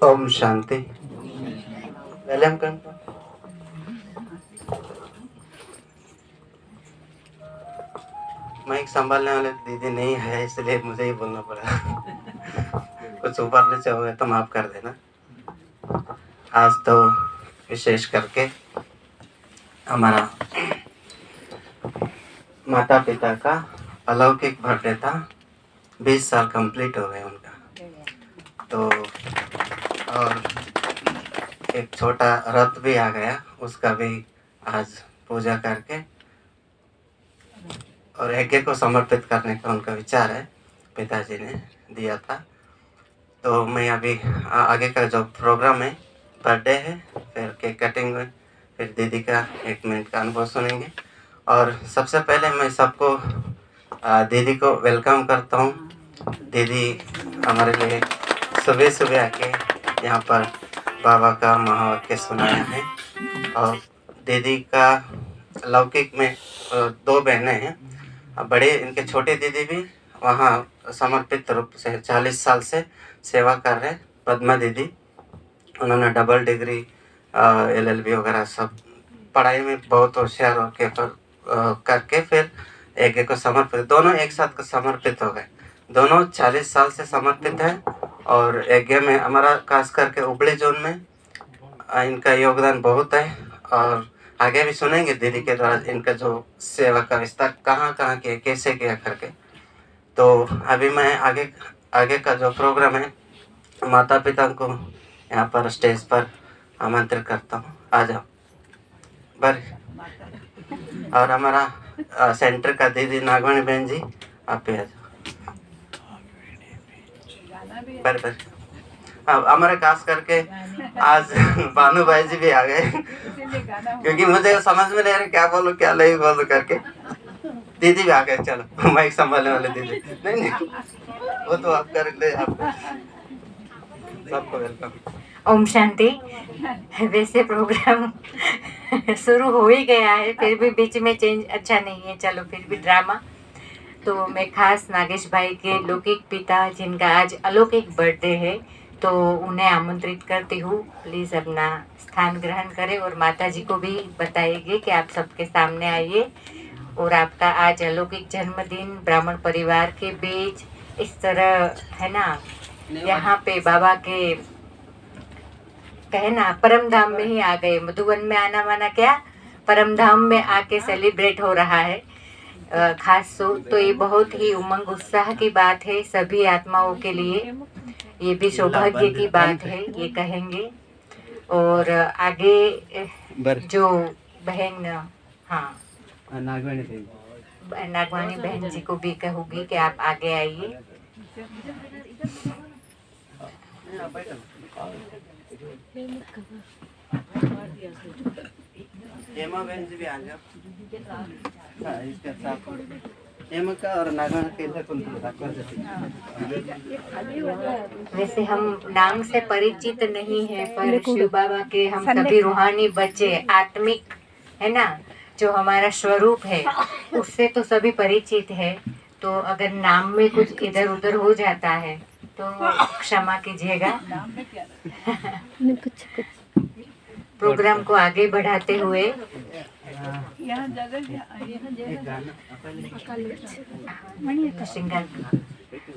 Om Shanti. Welcome कर। Mic संभालने वाले दीदी नहीं है, इसलिए मुझे ही बोलना पड़ा। कुछ ऊपर नीचे हो गया तो माफ कर देना। आज तो विशेष करके हमारा माता पिता का अलौकिक बर्थडे था। 20 साल कंप्लीट हो गए उनका। तो और एक छोटा रथ भी आ गया, उसका भी आज पूजा करके और यज्ञ को समर्पित करने का उनका विचार है, पिताजी ने दिया था। तो मैं अभी आगे का जो प्रोग्राम है, बर्थडे है, फिर केक कटिंग है, फिर दीदी का 1 मिनट का अनुभव सुनेंगे। और सबसे पहले मैं सबको दीदी को वेलकम करता हूँ। दीदी हमारे लिए सुबह सुबह आके यहाँ पर बाबा का महावाक्य सुनाया है। और दीदी का लौकिक में 2 बहनें हैं। बड़े इनके छोटे दीदी भी वहाँ समर्पित रूप से 40 साल से सेवा कर रहे। पद्मा दीदी, उन्होंने डबल डिग्री LLB वगैरह सब पढ़ाई में बहुत होशियार होके करके फिर यज्ञ को समर्पित, दोनों एक साथ समर्पित हो गए। दोनों 40 साल से समर्पित है और यज्ञ में हमारा खास करके हुबली जोन में इनका योगदान बहुत है। और आगे भी सुनेंगे दीदी के द्वारा इनका जो सेवा का विस्तार कहाँ कहाँ किया, कैसे किया करके। तो अभी मैं आगे का जो प्रोग्राम है, माता पिता को यहाँ पर स्टेज पर आमंत्रित करता हूँ। आ जाओ बर। और हमारा सेंटर का दीदी नागवानी बहन जी, आप भी आ जाओ। बर। अब हमारे खास करके आज भानु भाई जी भी आ गए, क्योंकि मुझे समझ में नहीं आ रहा क्या बोलूं क्या नहीं बोलूं करके। दीदी भी आ गए, चलो माइक संभालने वाले दीदी। नहीं वो तो आप कर ले, आप सबको वेलकम। ओम शांति। वैसे प्रोग्राम शुरू हो ही गया है, फिर भी बीच में चेंज अच्छा नहीं है, चलो फिर भी ड्रामा। तो मैं खास नागेश भाई के लौकिक पिता, जिनका आज अलौकिक बर्थडे है, तो उन्हें आमंत्रित करती हूँ। प्लीज़ अपना स्थान ग्रहण करें और माता जी को भी बताइए कि आप सबके सामने आइए। और आपका आज अलौकिक जन्मदिन ब्राह्मण परिवार के बीच इस तरह है ना, यहाँ पे बाबा के कहे ना परम धाम में ही आ गए। मधुबन में आना माना क्या, परम धाम में आके सेलिब्रेट हो रहा है। खास तो ये बहुत ही उमंग उत्साह की बात है सभी आत्माओं के लिए। ये भी सौभाग्य की बात है, ये कहेंगे। और आगे जो बहन, हाँ नागवानी बहन जी को भी कहूँगी कि आप आगे आइए। हेमा बहन जी भी आ जाओ। इसके साथ हेमा का और नागवानी के इधर कौन वैसे हम नाम से परिचित नहीं है, पर शिव बाबा के हम सभी रूहानी बच्चे, आत्मिक है ना, जो हमारा स्वरूप है उससे तो सभी परिचित है। तो अगर नाम में कुछ इधर उधर हो जाता है तो क्षमा कीजिएगा। प्रोग्राम को आगे बढ़ाते हुए श्रृंगार,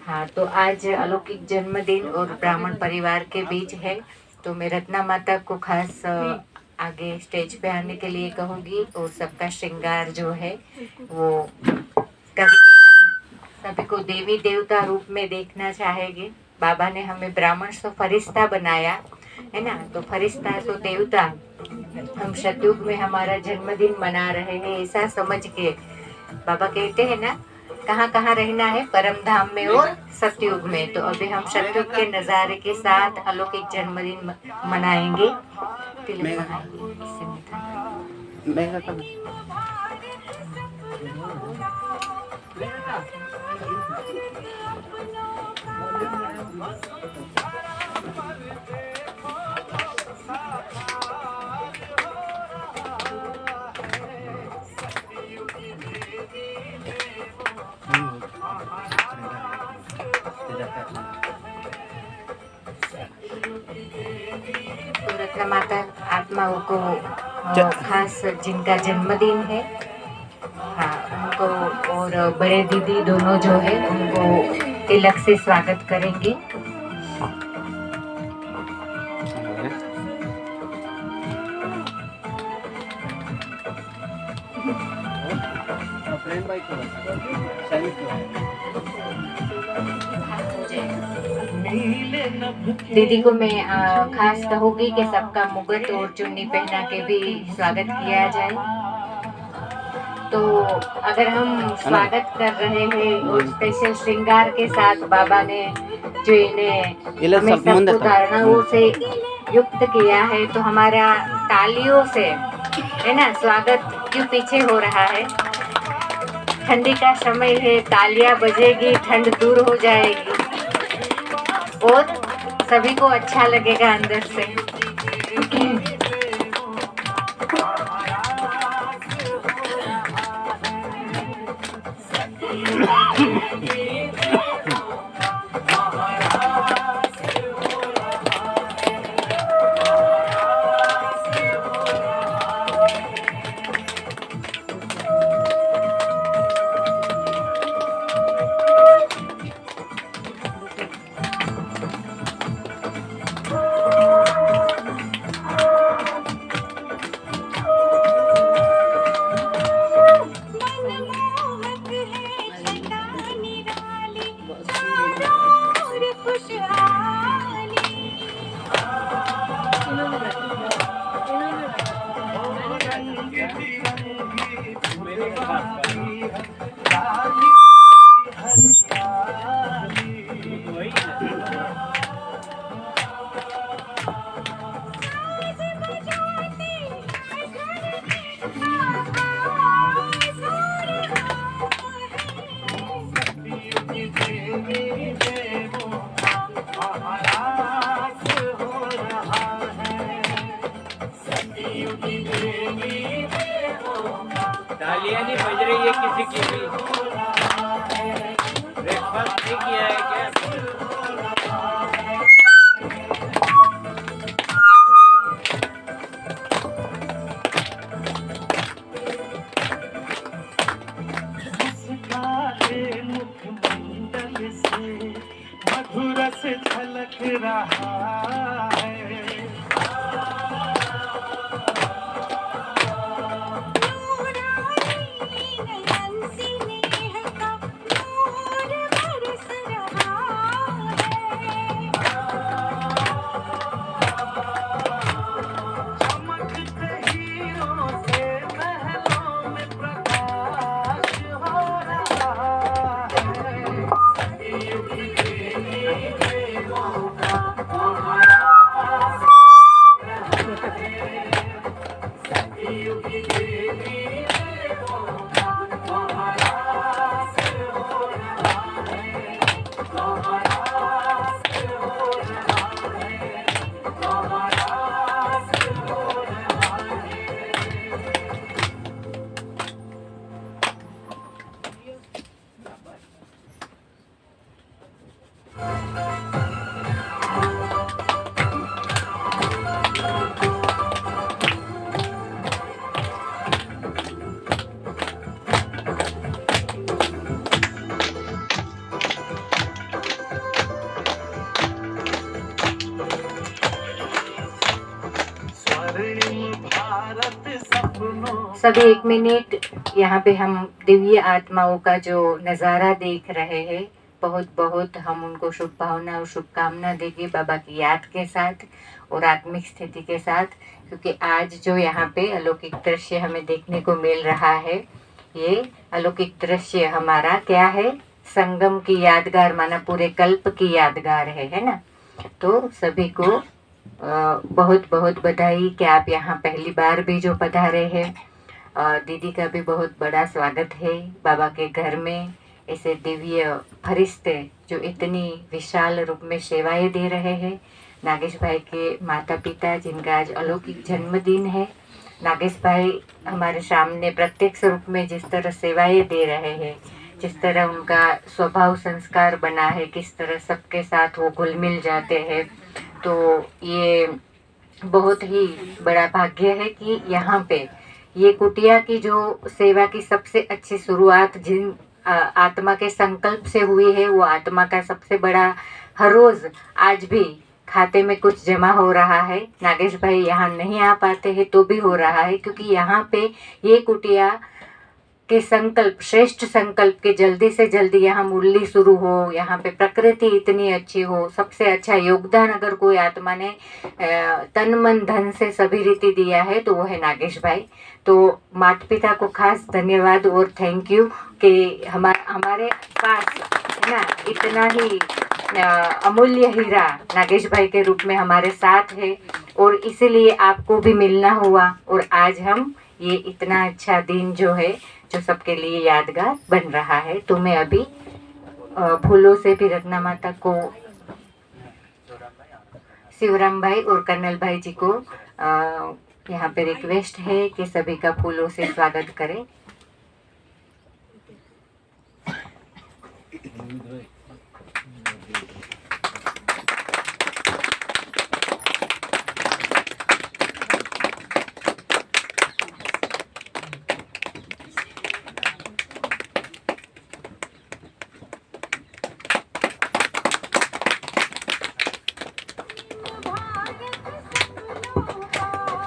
हाँ, तो आज अलौकिक जन्मदिन और ब्राह्मण परिवार के बीच है, तो मैं रत्ना माता को खास आगे स्टेज पे आने के लिए कहूँगी और सबका श्रृंगार जो है वो करके हम सभी को देवी देवता रूप में देखना चाहेंगे। बाबा ने हमें ब्राह्मण से फरिश्ता बनाया है ना, तो फरिश्ता तो देवता, हम सतयुग में हमारा जन्मदिन मना रहे हैं ऐसा समझ के बाबा कहते हैं ना, कहाँ कहाँ रहना है, परम धाम में और सतयुग में। तो अभी हम सतयुग के नज़ारे के साथ अलौकिक जन्मदिन मनाएंगे। तिलक लगाएंगे, इससे मिठाई। तो रत्ना माता आत्माओं को खास जिनका जन्मदिन है, हाँ, उनको और बड़े दीदी दोनों जो है उनको तिलक से स्वागत करेंगे। दीदी को मैं खास कहूँगी कि सबका मुगट और चुन्नी पहना के भी स्वागत किया जाए। तो अगर हम स्वागत कर रहे हैं और स्पेशल श्रृंगार के साथ बाबा ने जो इन्हें हमें सबको धारणाओं से युक्त किया है, तो हमारा तालियों से है ना स्वागत क्यों पीछे हो रहा है। ठंडी का समय है, तालियां बजेगी, ठंड दूर हो जाएगी और सभी को अच्छा लगेगा अंदर से। तालियां नहीं बज रही है किसी की भी। ब्रेकफास्ट नहीं किया है क्या? मुखमंडल से मधुर से झलक रहा है। सभी 1 मिनट यहाँ पे हम दिव्य आत्माओं का जो नज़ारा देख रहे हैं, बहुत बहुत हम उनको शुभ भावना और शुभकामना देंगे बाबा की याद के साथ और आत्मिक स्थिति के साथ, क्योंकि आज जो यहाँ पे अलौकिक दृश्य हमें देखने को मिल रहा है, ये अलौकिक दृश्य हमारा क्या है, संगम की यादगार, माना पूरे कल्प की यादगार है ना। तो सभी को बहुत बहुत बधाई कि आप यहाँ पहली बार भी जो पधारे हैं। दीदी का भी बहुत बड़ा स्वागत है बाबा के घर में। ऐसे दिव्य फरिश्ते जो इतनी विशाल रूप में सेवाएं दे रहे हैं। नागेश भाई के माता पिता जिनका आज अलौकिक जन्मदिन है, नागेश भाई हमारे सामने प्रत्यक्ष रूप में जिस तरह सेवाएं दे रहे हैं, जिस तरह उनका स्वभाव संस्कार बना है, किस तरह सबके साथ वो घुल मिल जाते हैं, तो ये बहुत ही बड़ा भाग्य है कि यहाँ पे ये कुटिया की जो सेवा की सबसे अच्छी शुरुआत जिन आत्मा के संकल्प से हुई है, वो आत्मा का सबसे बड़ा हर रोज़ आज भी खाते में कुछ जमा हो रहा है। नागेश भाई यहाँ नहीं आ पाते हैं तो भी हो रहा है, क्योंकि यहाँ पे ये कुटिया के संकल्प, श्रेष्ठ संकल्प के जल्दी से जल्दी यहाँ मुरली शुरू हो, यहाँ पे प्रकृति इतनी अच्छी हो। सबसे अच्छा योगदान अगर कोई आत्मा ने तन मन धन से सभी रीति दिया है तो वो है नागेश भाई। तो माता पिता को खास धन्यवाद और थैंक यू कि हमारे पास है ना इतना ही अमूल्य हीरा नागेश भाई के रूप में हमारे साथ है, और इसीलिए आपको भी मिलना हुआ। और आज हम ये इतना अच्छा दिन जो है, जो सबके लिए यादगार बन रहा है। तो मैं अभी फूलों से भी रत्ना माता को, शिवराम भाई और कर्नल भाई जी को यहाँ पे रिक्वेस्ट है कि सभी का फूलों से स्वागत करें।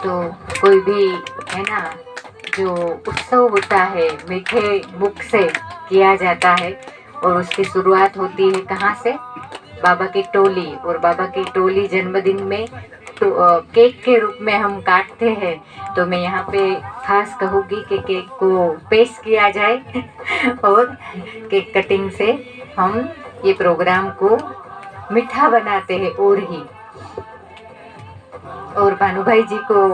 तो कोई भी है ना जो उत्सव होता है मीठे मुख से किया जाता है, और उसकी शुरुआत होती है कहाँ से, बाबा की टोली। और बाबा की टोली जन्मदिन में तो केक के रूप में हम काटते हैं। तो मैं यहाँ पे खास कहूँगी कि केक को पेश किया जाए और केक कटिंग से हम ये प्रोग्राम को मीठा बनाते हैं और ही। और भानु भाई जी को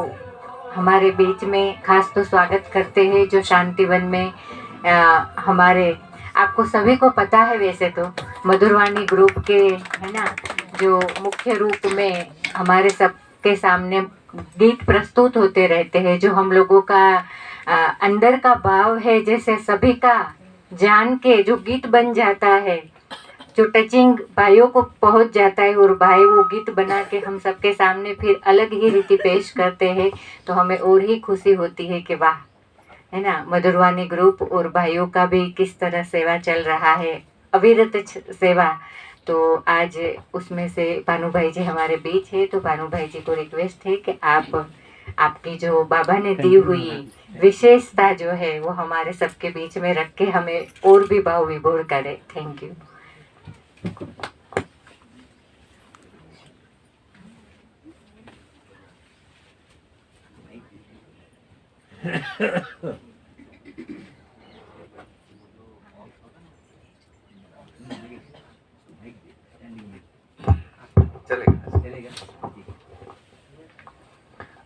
हमारे बीच में खास तो स्वागत करते हैं, जो शांतिवन में हमारे, आपको सभी को पता है वैसे तो, मधुरवाणी ग्रुप के है ना जो मुख्य रूप में हमारे सबके सामने गीत प्रस्तुत होते रहते हैं, जो हम लोगों का अंदर का भाव है, जैसे सभी का जान के जो गीत बन जाता है, जो टचिंग भाइयों को पहुंच जाता है, और भाई वो गीत बना के हम सबके सामने फिर अलग ही रीति पेश करते हैं। तो हमें और ही खुशी होती है कि वाह, है ना, मधुरवाणी ग्रुप और भाइयों का भी किस तरह सेवा चल रहा है, अविरत सेवा। तो आज उसमें से भानु भाई जी हमारे बीच है, तो भानु भाई जी को रिक्वेस्ट है कि आपकी जो बाबा ने दी हुई विशेषता जो है वो हमारे सबके बीच में रख के हमें और भी भाव विभोर करे। Thank you.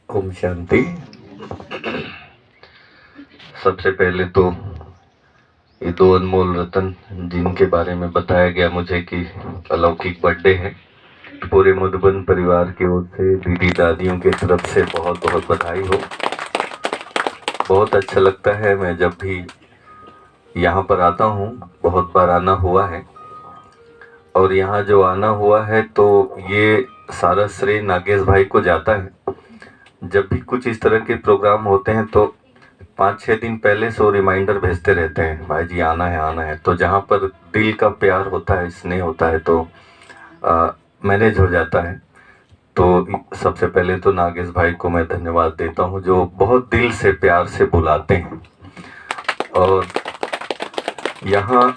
ओम शांति। सबसे पहले तो ये दो अनमोल रतन जिनके बारे में बताया गया मुझे कि अलौकिक बर्थडे है, पूरे मधुबन परिवार की ओर से दीदी दादियों की तरफ से बहुत बहुत बधाई हो। बहुत अच्छा लगता है, मैं जब भी यहाँ पर आता हूँ, बहुत बार आना हुआ है, और यहाँ जो आना हुआ है तो ये सारा श्रेय नागेश भाई को जाता है। जब भी कुछ इस तरह के प्रोग्राम होते हैं तो 5-6 दिन पहले से रिमाइंडर भेजते रहते हैं, भाई जी आना है आना है। तो जहाँ पर दिल का प्यार होता है, स्नेह होता है, तो मैनेज हो जाता है। तो सबसे पहले तो नागेश भाई को मैं धन्यवाद देता हूँ, जो बहुत दिल से प्यार से बुलाते हैं। और यहाँ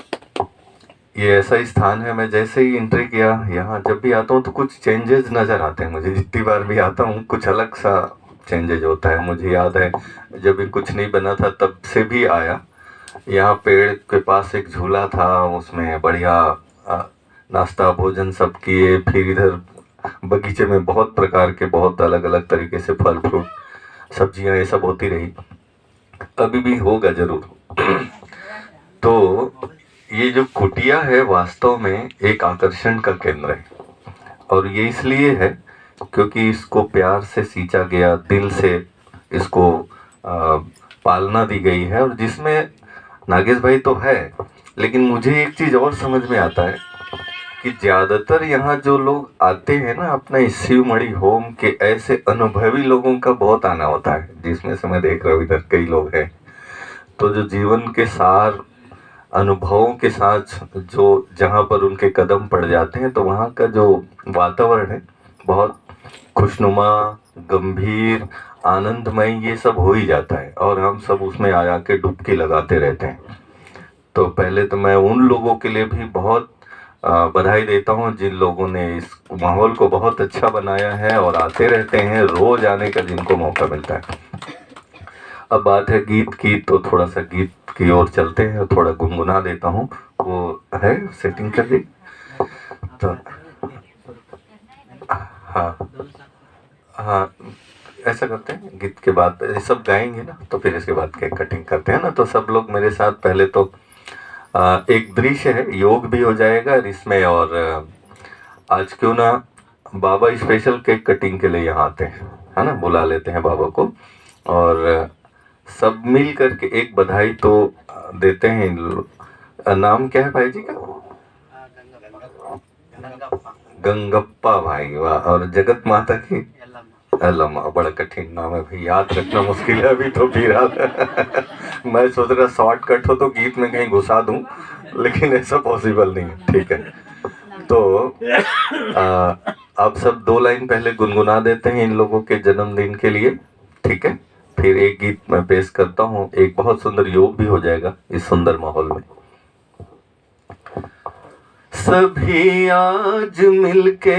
ये ऐसा स्थान है, मैं जैसे ही एंट्री किया यहाँ, जब भी आता हूँ तो कुछ चेंजेस नज़र आते हैं मुझे। जितनी बार भी आता हूँ कुछ अलग सा चेंजेज होता है। मुझे याद है जब भी कुछ नहीं बना था तब से भी आया, यहाँ पेड़ के पास एक झूला था, उसमें बढ़िया नाश्ता भोजन सब किए। फिर इधर बगीचे में बहुत प्रकार के, बहुत अलग अलग तरीके से फल फ्रूट सब्जियां ये सब होती रही, अभी भी होगा जरूर। तो ये जो कुटिया है वास्तव में एक आकर्षण का केंद्र है, और ये इसलिए है क्योंकि इसको प्यार से सींचा गया, दिल से इसको पालना दी गई है। और जिसमें नागेश भाई तो है, लेकिन मुझे एक चीज़ और समझ में आता है कि ज़्यादातर यहाँ जो लोग आते हैं ना, अपना शिवमणि होम के ऐसे अनुभवी लोगों का बहुत आना होता है, जिसमें से मैं देख रहा हूँ इधर कई लोग हैं। तो जो जीवन के सार अनुभवों के साथ जो जहाँ पर उनके कदम पड़ जाते हैं, तो वहाँ का जो वातावरण है बहुत खुशनुमा, गंभीर, आनंदमय, ये सब हो ही जाता है, और हम सब उसमें आ के डुबकी लगाते रहते हैं। तो पहले तो मैं उन लोगों के लिए भी बहुत बधाई देता हूँ जिन लोगों ने इस माहौल को बहुत अच्छा बनाया है और आते रहते हैं, रोज आने का जिनको मौका मिलता है। अब बात है गीत की, तो थोड़ा सा गीत की ओर चलते हैं, थोड़ा गुनगुना देता हूँ। वो है सेटिंग कर दी तो हाँ, ऐसा करते हैं, गीत के बाद सब गाएंगे ना, तो फिर इसके बाद केक कटिंग करते हैं ना। तो सब लोग मेरे साथ पहले तो एक दृश्य है, योग भी हो जाएगा इसमें, और आज क्यों ना बाबा स्पेशल केक कटिंग के लिए यहाँ आते हैं, है ना, बुला लेते हैं बाबा को, और सब मिल करके एक बधाई तो देते हैं। नाम क्या है भाई जी का? गंगप्पा भाई, वाह। और जगत माता की अल्लामा, बड़ा कठिन नाम है भाई, याद रखना मुश्किल है अभी तो। फिर मैं सोच रहा शॉर्टकट हो तो गीत में कहीं घुसा दूं, लेकिन ऐसा पॉसिबल नहीं है। ठीक है, तो आप सब 2 लाइन पहले गुनगुना देते हैं इन लोगों के जन्मदिन के लिए, ठीक है। फिर एक गीत मैं पेश करता हूँ, एक बहुत सुंदर योग भी हो जाएगा इस सुंदर माहौल में। सभी आज मिलके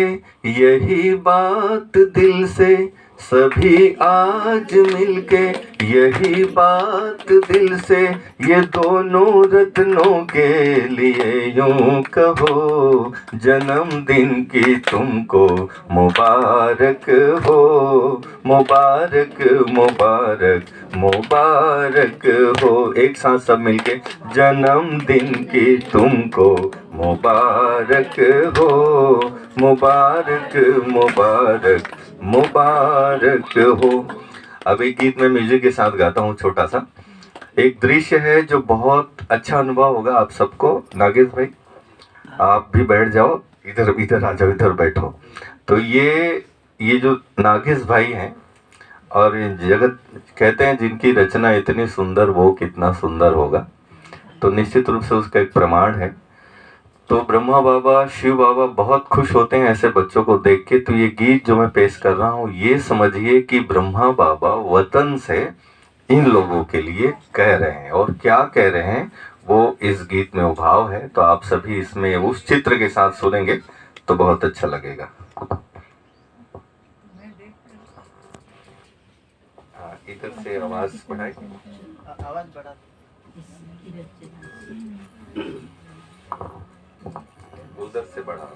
यही बात दिल से, सभी आज मिलके यही बात दिल से, ये दोनों रत्नों के लिए यूं कहो, जन्मदिन की तुमको मुबारक हो, मुबारक मुबारक मुबारक हो। एक साथ सब मिलके, जन्मदिन की तुमको मुबारक हो, मुबारक मुबारक मुबारक हो। अब एक गीत में म्यूजिक के साथ गाता हूँ छोटा सा। एक दृश्य है जो बहुत अच्छा अनुभव होगा आप सबको। नागेश भाई आप भी बैठ जाओ, इधर इधर आ जाओ, इधर बैठो। तो ये जो नागेश भाई हैं, और जगत कहते हैं जिनकी रचना इतनी सुंदर, वो कितना सुंदर होगा, तो निश्चित रूप से उसका एक प्रमाण है। तो ब्रह्मा बाबा, शिव बाबा बहुत खुश होते हैं ऐसे बच्चों को देख के। तो ये गीत जो मैं पेश कर रहा हूँ, ये समझिए कि ब्रह्मा बाबा वतन से इन लोगों के लिए कह रहे हैं, और क्या कह रहे हैं वो इस गीत में उभाव है। तो आप सभी इसमें उस चित्र के साथ सुनेंगे तो बहुत अच्छा लगेगा। इधर से आवाज बढ़ाई, आवाज बढ़ा, उधर से बढ़ा,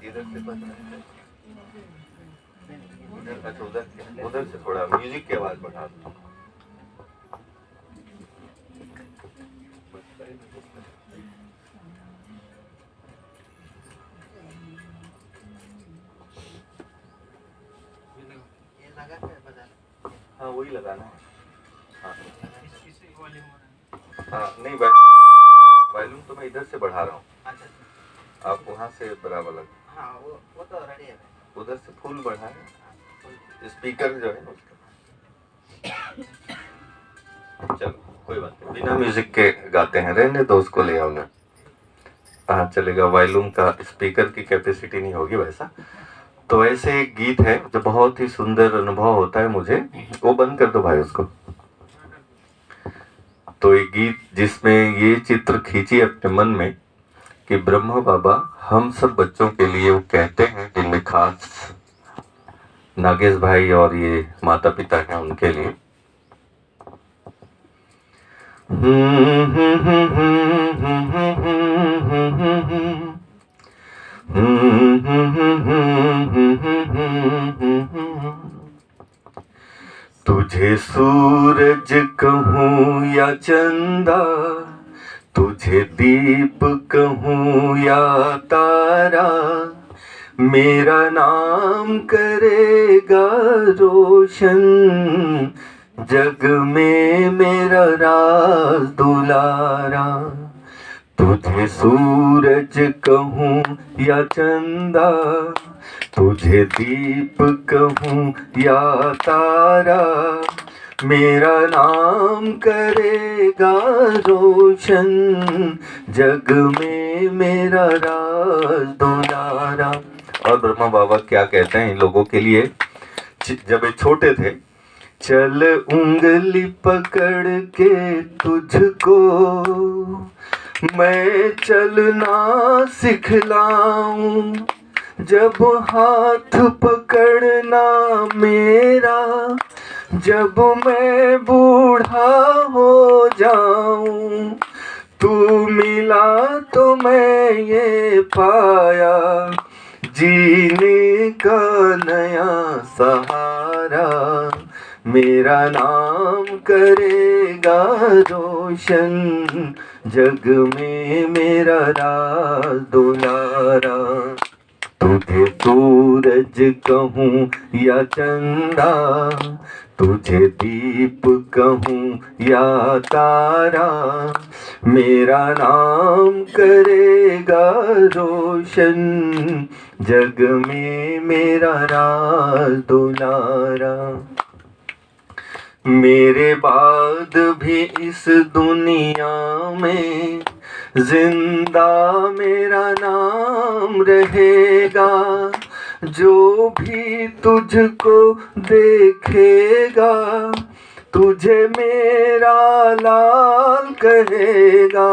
इधर से बढ़ा, उधर से थोड़ा म्यूजिक की आवाज बढ़ा दो। हाँ वही लगाना है। हाँ नहीं, वॉल्यूम तो मैं इधर से बढ़ा रहा हूँ, आप वहाँ से बराबर लगा। हाँ वो तो रेडी है, उधर से फुल बढ़ा है, स्पीकर जो है उसका। चलो कोई बात नहीं, बिना म्यूजिक के गाते हैं, रहने दो, उसको ले आओ ना। हाँ चलेगा, वॉल्यूम का स्पीकर की कैपेसिटी नहीं होगी वैसा। तो ऐसे एक गीत है जो बहुत ही सुंदर अनुभव होता है मुझे, वो बंद कर दो भाई उसको। तो एक गीत जिसमें ये चित्र खींची अपने मन में कि ब्रह्मा बाबा हम सब बच्चों के लिए वो कहते हैं, जिनमें खास नागेश भाई और ये माता पिता हैं उनके लिए। तुझे सूरज कहूँ या चंदा, तुझे दीप कहूँ या तारा, मेरा नाम करेगा रोशन, जग में मेरा राज दुलारा। तुझे सूरज कहूँ या चंदा, तुझे दीप कहूँ या तारा, मेरा नाम करेगा रोशन, जग में मेरा राज दुलारा। और ब्रह्मा बाबा क्या कहते हैं इन लोगों के लिए, जब ये छोटे थे, चल उंगली पकड़ के तुझको मैं चलना सिखलाऊं, जब हाथ पकड़ना मेरा, जब मैं बूढ़ा हो जाऊं, तू मिला तो मैं ये पाया, जीने का नया सहारा, मेरा नाम करेगा रोशन, जग में मेरा राज दुलारा। तुझे सूरज कहूँ या चंदा, तुझे दीप कहूँ या तारा, मेरा नाम करेगा रोशन, जग में मेरा राज दुलारा। मेरे बाद भी इस दुनिया में जिंदा मेरा नाम रहेगा, जो भी तुझको देखेगा तुझे मेरा लाल कहेगा,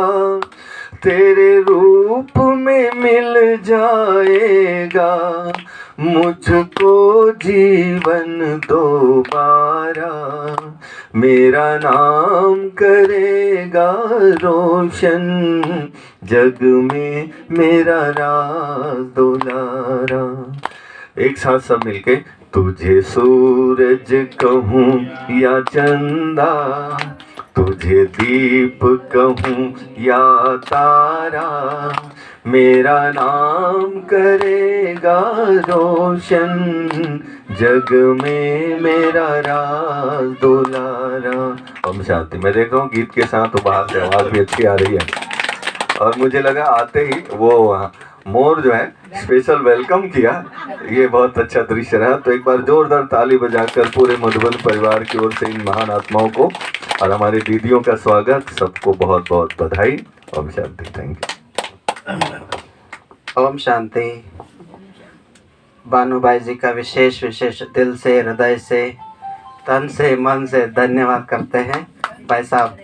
तेरे रूप में मिल जाएगा मुझको जीवन दोबारा, मेरा नाम करेगा रोशन, जग में मेरा राज दुलारा। एक साथ सब मिलके, तुझे सूरज कहूँ या चंदा, तुझे दीप कहूँ या तारा, मेरा नाम करेगा रोशन, जग में मेरा राज दुलारा। ओम शांति। मैं देख रहा हूँ गीत के साथ तो बाहर से आवाज़ भी अच्छी आ रही है, और मुझे लगा आते ही वो मोर जो है स्पेशल वेलकम किया, ये बहुत अच्छा दृश्य रहा। तो एक बार जोरदार ताली बजाकर पूरे मधुबन परिवार की ओर से इन महान आत्माओं को और हमारी दीदियों का स्वागत, सबको बहुत बहुत बधाई। ओम शांति। Thank you. ओम शांति। भानुभाई जी का विशेष विशेष दिल से, हृदय से, तन से, मन से धन्यवाद करते हैं भाई साहब।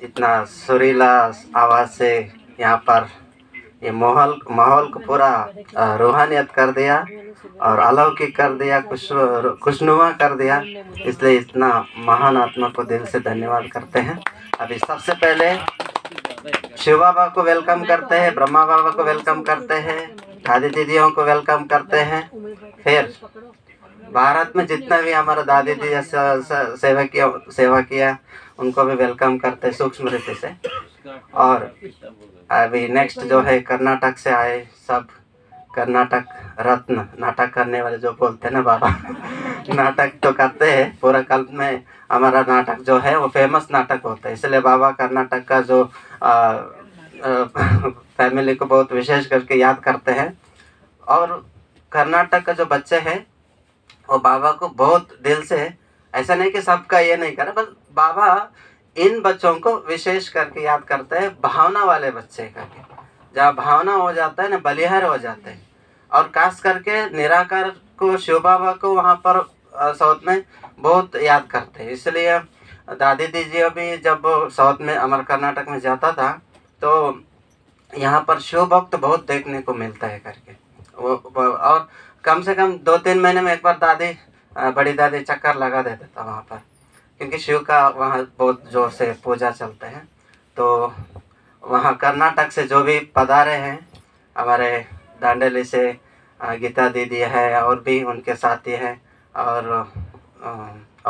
इतना सुरीला आवाज़ से यहाँ पर ये माहौल को पूरा रूहानियत कर दिया और अलौकिक कर दिया, खुशनुमा कर दिया। इसलिए इतना महान आत्मा को दिल से धन्यवाद करते हैं। अभी सबसे पहले शिव बाबा को वेलकम करते हैं, ब्रह्मा बाबा को वेलकम करते हैं, दादी दीदियों को वेलकम करते हैं। फिर भारत में जितना भी हमारा दादी दीदी सेवा किया उनको भी वेलकम करते हैं सूक्ष्म रीति से। और अभी नेक्स्ट जो है कर्नाटक से आए सब, कर्नाटक रत्न नाटक करने वाले जो बोलते हैं ना बाबा, नाटक तो करते हैं पूरा कल्प में। हमारा नाटक जो है वो फेमस नाटक होता है, इसलिए बाबा कर्नाटक का जो फैमिली को बहुत विशेष करके याद करते हैं। और कर्नाटक का जो बच्चे हैं वो बाबा को बहुत दिल से ऐसा नहीं कि सबका ये नहीं करे, बस बाबा इन बच्चों को विशेष करके याद करते हैं, भावना वाले बच्चे करके, जहाँ भावना हो जाता है ना, बलिहार हो जाते हैं। और खास करके निराकार को, शिव बाबा को वहाँ पर साउथ में बहुत याद करते हैं। इसलिए दादी दीजी अभी जब साउथ में, हमारे कर्नाटक में जाता था, तो यहाँ पर शिव भक्त बहुत देखने को मिलता है करके और कम से कम 2-3 महीने में एक बार दादी, बड़ी दादी चक्कर लगा देता था वहाँ पर, क्योंकि शिव का वहाँ बहुत जोर से पूजा चलते हैं। तो वहाँ कर्नाटक से जो भी पधारे हैं, हमारे दांडेली से गीता दीदी है, और भी उनके साथी हैं, और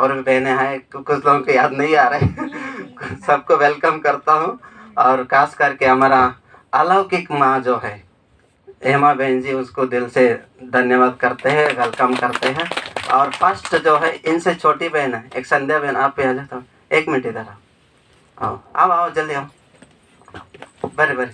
भी बहनें हैं, कुछ लोगों को याद नहीं आ रहे सबको वेलकम करता हूँ। और खास करके हमारा अलौकिक माँ जो है हेमा बहन जी, उसको दिल से धन्यवाद करते हैं, वेलकम करते हैं। और फर्स्ट जो है, इनसे छोटी बहन है एक संध्या बहन, आप भी आ जाओ, 1 मिनट इधर आओ, आओ जल्दी आओ, बरे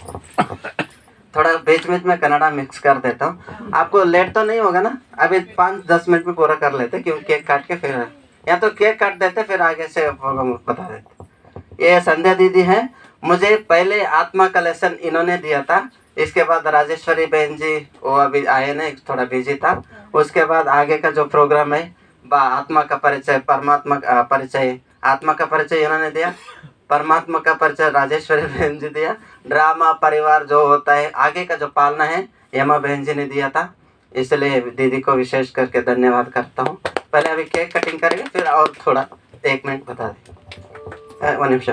थोड़ा बीच में कन्नड़ा मिक्स कर देता हूँ। आपको लेट तो नहीं होगा ना? अभी 5-10 मिनट में पूरा कर लेते, क्योंकि केक काट के फिर, या तो केक काट देते फिर आगे से बता देते। ये संध्या दीदी है, मुझे पहले आत्मा का लेसन इन्होंने दिया था, इसके बाद राजेश्वरी बहन जी, वो अभी आए नहीं, थोड़ा बिजी था। उसके बाद आगे का जो प्रोग्राम है, आत्मा का परिचय, परमात्मा का परिचय, आत्मा का परिचय इन्होंने दिया, परमात्मा का परिचय राजेश्वरी बहन जी दिया, ड्रामा परिवार जो होता है आगे का जो पालना है हेमा बहन जी ने दिया था। इसलिए दीदी को विशेष करके धन्यवाद करता हूँ। पहले अभी केक कटिंग करेंगे, फिर और थोड़ा 1 मिनट बता दें, 1 निमिष।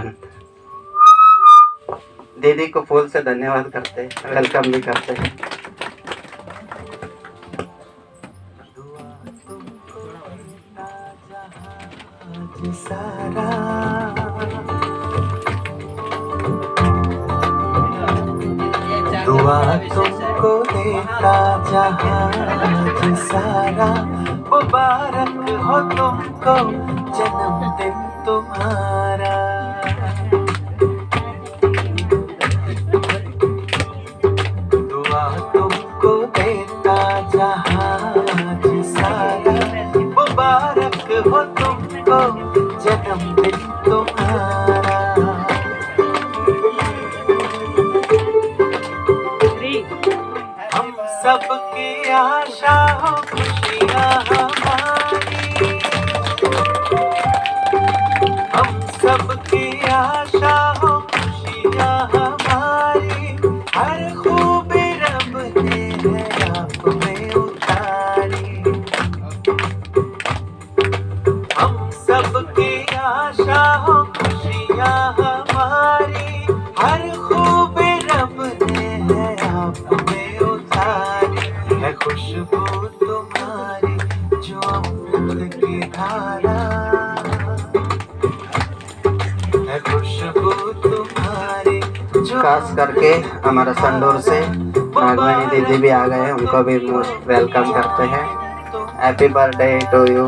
दीदी को फूल से धन्यवाद करते हैं, वेलकम भी करते हैं। दुआ तुमको देता जहां सारा, मुबारक हो तुमको जन्मदिन तुम्हारा। दुआ तुमको देता जहां सारा, मुबारक हो तुमको जन्मदिन तुम्हारा। सबकी आशा हो खुशियाँ हमारी, हम सबकी आशा हो खुशियाँ हमारी, हर खूबी रब ने है आप में उतारी। हम सबकी आशा हो खुशियाँ हमारी, हर खूबी रब ने है आप में उतारी। है खुशबू तुम्हारी जो अमृत की धारा, है खुशबू तुम्हारी जो। खास करके हमारा संडूर से नागवानी दीदी भी आ गए हैं, उनको भी मोस्ट वेलकम करते हैं। Happy birthday to you.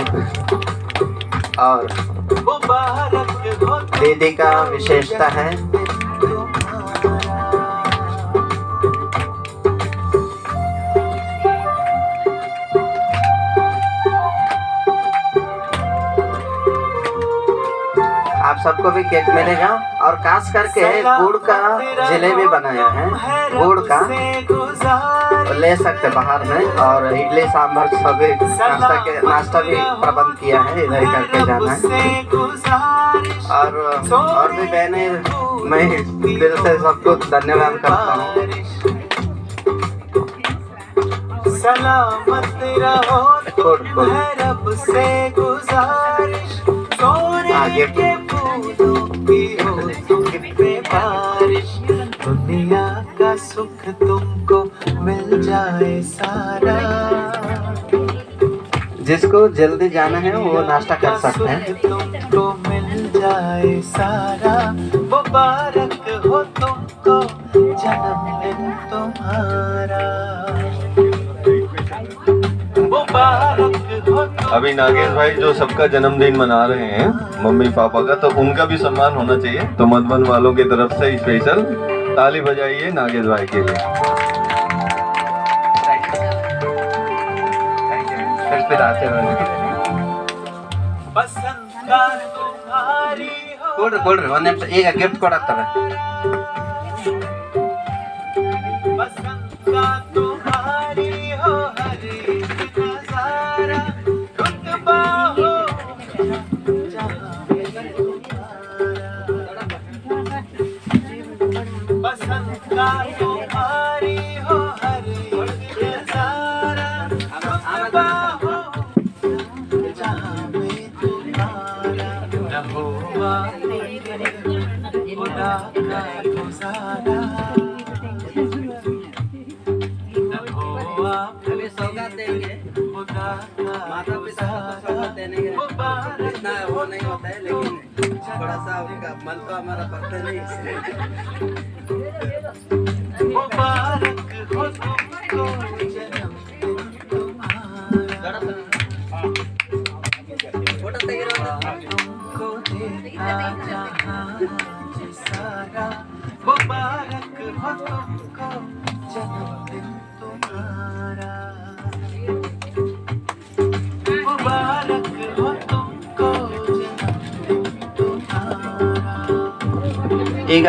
और दीदी का विशेषता है, आप सबको भी केक मिलेगा। और खास करके गुड़ का जलेबी बनाया है, गुड़ का ले सकते बाहर में, और इडली सांभर सभी नाश्ता भी प्रबंध किया है, इधर ही करके जाना है। और भी बहने, मैं दिल से सबको धन्यवाद करता हूँ। सलामत रहो रब से गुजारिश, आगे के फूलों की हो तुम पे बारिश, दुनिया का सुख तुमको मिल जाए सारा। जिसको जल्दी जाना है वो नाश्ता कर सकते हैं। तुमको मिल जाए सारा, मुबारक हो तुमको जन्मदिन तुम्हारा। अभी नागेश भाई जो सबका जन्मदिन मना रहे हैं मम्मी पापा का, तो उनका भी सम्मान होना चाहिए। तो मधुबन वालों की तरफ से स्पेशल ताली बजाइए नागेश भाई के लिए। फिर आते हैं। पसंद ಕೊಡ್ರಿ ಒಂದ್ ನಿಮಿಷ ಈಗ ಗಿಫ್ಟ್ ಕೊಡತ್ತಾರೆ बसंत का तुम्हारी हो हर एक नजारा रुतबा हो जहाँ में तुम्हारा बसंत का तुम्हारी हो हर एक नजारा रुतबा हो जहाँ में तुम्हारा न हुआ खुदा का गुजारा अभी सौगात देंगे माता पिता को सौगात देने के इतना वो नहीं होता है लेकिन बड़ा सा उनका मन तो हमारा पड़ता नहीं इसलिए मुबारक हो तुमको जन्मदिन तुम्हारा फोटो तैयार तुमको देखा जहाँ ये सारा मुबारक हो तुमको जन्मदिन तुम्हारा मुबारक हो तुमको जन्मदिन तुम्हारा ಈಗ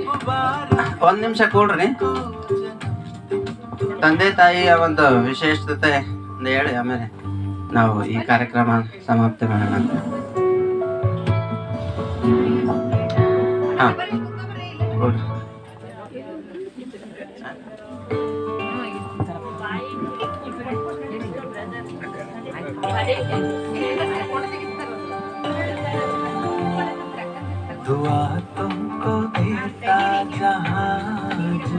मुबारक ಒಂದ್ ನಿಮಿಷ ಕೊಡ್ರಿ हो जन्मदिन ತಂದೆ ತಾಯಿಯ ಒಂದು ವಿಶೇಷತೆ ಒಂದು ಹೇಳಿ ಆಮೇಲೆ ನಾವು ಈ ಕಾರ್ಯಕ್ರಮ ಸಮಾಪ್ತಿ ಮಾಡೋಣ ಹಾ ಕೊಡ್ರಿ दुआ तुम